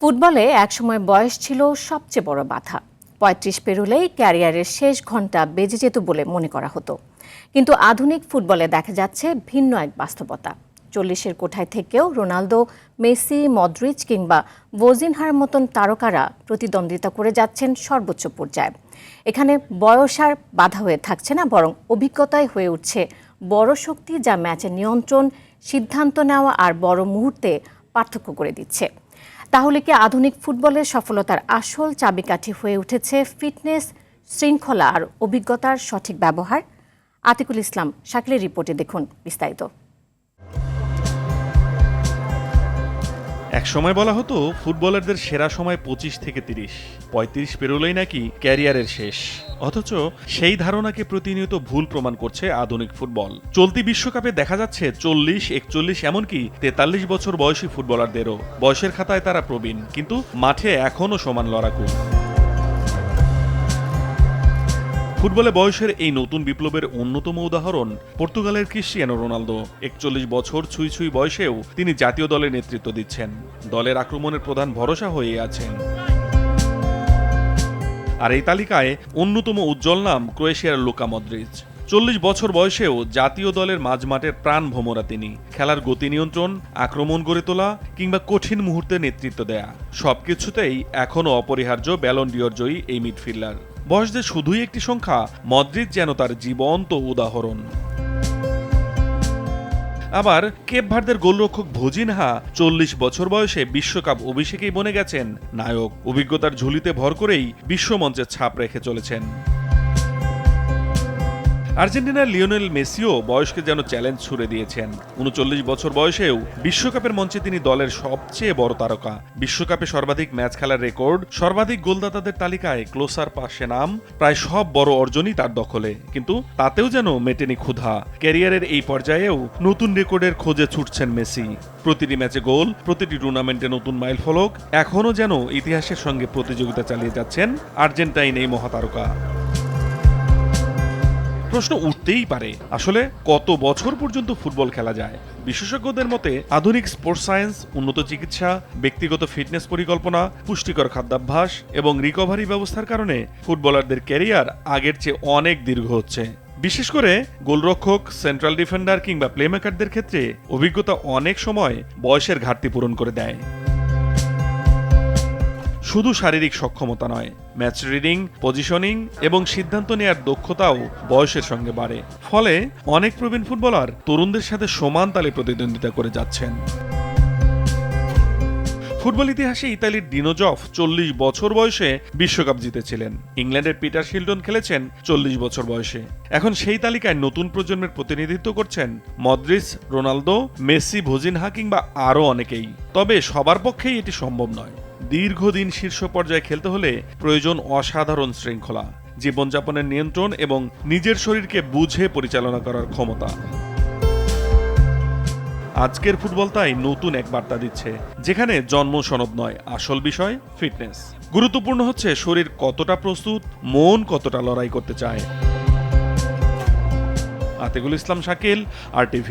ফুটবলে একসময় বয়স ছিল সবচেয়ে বড় বাধা। ৩৫ পেরোলেই ক্যারিয়ারের শেষ ঘন্টা বেজে যেত বলে মনে করা হতো। কিন্তু আধুনিক ফুটবলে দেখা যাচ্ছে ভিন্ন এক বাস্তবতা। ৪০-এর কোঠায় থেকেও রোনালদো, মেসি, মদ্রিচ কিংবা ভোজিনহার মতন তারকারা প্রতিদ্বন্দ্বিতা করে যাচ্ছেন সর্বোচ্চ পর্যায়ে। এখানে বয়স আর বাধা হয়ে থাকছে না, বরং অভিজ্ঞতাই হয়ে উঠছে বড় শক্তি, যা ম্যাচের নিয়ন্ত্রণ, সিদ্ধান্ত নেওয়া আর বড় মুহূর্তে পার্থক্য করে দিচ্ছে। তাহলে কি আধুনিক ফুটবলের সফলতার আসল চাবিকাঠি হয়ে উঠেছে ফিটনেস, শৃঙ্খলা আর অভিজ্ঞতার সঠিক ব্যবহার? আতিকুল ইসলাম শাকিলের রিপোর্টে দেখুন বিস্তারিত। এক সময় বলা হতো ফুটবলারদের সেরা সময় ২৫ থেকে ৩০, ৩৫ পেরোলেই নাকি ক্যারিয়ারের শেষ। অথচ সেই ধারণাকে প্রতিনিয়ত ভুল প্রমাণ করছে আধুনিক ফুটবল। চলতি বিশ্বকাপে দেখা যাচ্ছে ৪০, ৪১ এমনকি ৪৩ বছর বয়সী ফুটবলারদেরও বয়সের খাতায় তারা প্রবীণ, কিন্তু মাঠে এখনও সমান লড়াকু। ফুটবলে বয়সের এই নতুন বিপ্লবের অন্যতম উদাহরণ পর্তুগালের ক্রিশ্চিয়ানো রোনালদো। ৪১ বছর ছুঁই ছুঁই বয়সেও তিনি জাতীয় দলের নেতৃত্ব দিচ্ছেন, দলের আক্রমণের প্রধান ভরসা হয়ে আছেন। আর এই তালিকায় অন্যতম উজ্জ্বল নাম ক্রোয়েশিয়ার লুকা মদ্রিচ। ৪০ বছর বয়সেও জাতীয় দলের মাঝমাঠের প্রাণ ভোমরা তিনি। খেলার গতি নিয়ন্ত্রণ, আক্রমণ গড়ে তোলা কিংবা কঠিন মুহূর্তে নেতৃত্ব দেয়া, সবকিছুতেই এখনও অপরিহার্য ব্যালন ডিওর জয়ী এই মিডফিল্ডার। বয়স যে শুধুই একটি সংখ্যা, মদ্রিচ যেন তার জীবন্ত উদাহরণ। আবার কেপ ভার্দের গোলরক্ষক ভোজিনহা ৪০ বছর বয়সে বিশ্বকাপ অভিষেকেই বনে গেছেন নায়ক। অভিজ্ঞতার ঝুলিতে ভর করেই বিশ্বমঞ্চে ছাপ রেখে চলেছেন। আর্জেন্টিনার লিওনেল মেসিও বয়সকে যেন চ্যালেঞ্জ ছুড়ে দিয়েছেন। ৩৯ বছর বয়সেও বিশ্বকাপের মঞ্চে তিনি দলের সবচেয়ে বড় তারকা। বিশ্বকাপে সর্বাধিক ম্যাচ খেলার রেকর্ড, সর্বাধিক গোলদাতাদের তালিকায় ক্লোসার পাশে নাম, প্রায় সব বড় অর্জনই তার দখলে। কিন্তু তাতেও যেন মেটেনি ক্ষুধা। ক্যারিয়ারের এই পর্যায়েও নতুন রেকর্ডের খোঁজে ছুটছেন মেসি। প্রতিটি ম্যাচে গোল, প্রতিটি টুর্নামেন্টে নতুন মাইলফলক, এখনও যেন ইতিহাসের সঙ্গে প্রতিযোগিতা চালিয়ে যাচ্ছেন আর্জেন্টাইন এই মহাতারকা। প্রশ্ন উঠতেই পারে, আসলে কত বছর পর্যন্ত ফুটবল খেলা যায়? বিশেষজ্ঞদের মতে আধুনিক স্পোর্টস সায়েন্স, উন্নত চিকিৎসা, ব্যক্তিগত ফিটনেস পরিকল্পনা, পুষ্টিকর খাদ্যাভ্যাস এবং রিকভারি ব্যবস্থার কারণে ফুটবলারদের ক্যারিয়ার আগের চেয়ে অনেক দীর্ঘ হচ্ছে। বিশেষ করে গোলরক্ষক, সেন্ট্রাল ডিফেন্ডার কিংবা প্লেমেকারদের ক্ষেত্রে অভিজ্ঞতা অনেক সময় বয়সের ঘাটতি পূরণ করে দেয়। শুধু শারীরিক সক্ষমতা নয়, ম্যাচ রিডিং, পজিশনিং এবং সিদ্ধান্ত নেয়ার দক্ষতাও বয়সের সঙ্গে বাড়ে। ফলে অনেক প্রবীণ ফুটবলার তরুণদের সাথে সমান তালে প্রতিদ্বন্দ্বিতা করে যাচ্ছেন। ফুটবল ইতিহাসে ইতালির ডিনোজফ ৪০ বছর বয়সে বিশ্বকাপ জিতেছিলেন। ইংল্যান্ডের পিটার শিলটন খেলেছেন ৪০ বছর বয়সে। এখন সেই তালিকায় নতুন প্রজন্মের প্রতিনিধিত্ব করছেন মদ্রিচ, রোনালদো, মেসি, ভোজিনহা কিংবা আরও অনেকেই। তবে সবার পক্ষেই এটি সম্ভব নয়। দীর্ঘদিন শীর্ষ পর্যায়ে খেলতে হলে প্রয়োজন অসাধারণ শৃঙ্খলা, জীবনযাপনের নিয়ন্ত্রণ এবং নিজের শরীরকে বুঝে পরিচালনা করার ক্ষমতা। আজকের ফুটবল তাই নতুন এক বার্তা দিচ্ছে, যেখানে জন্ম সনদ নয়, আসল বিষয় ফিটনেস। গুরুত্বপূর্ণ হচ্ছে শরীর কতটা প্রস্তুত, মন কতটা লড়াই করতে চায়। আতিকুল ইসলাম শাকিল, RTV।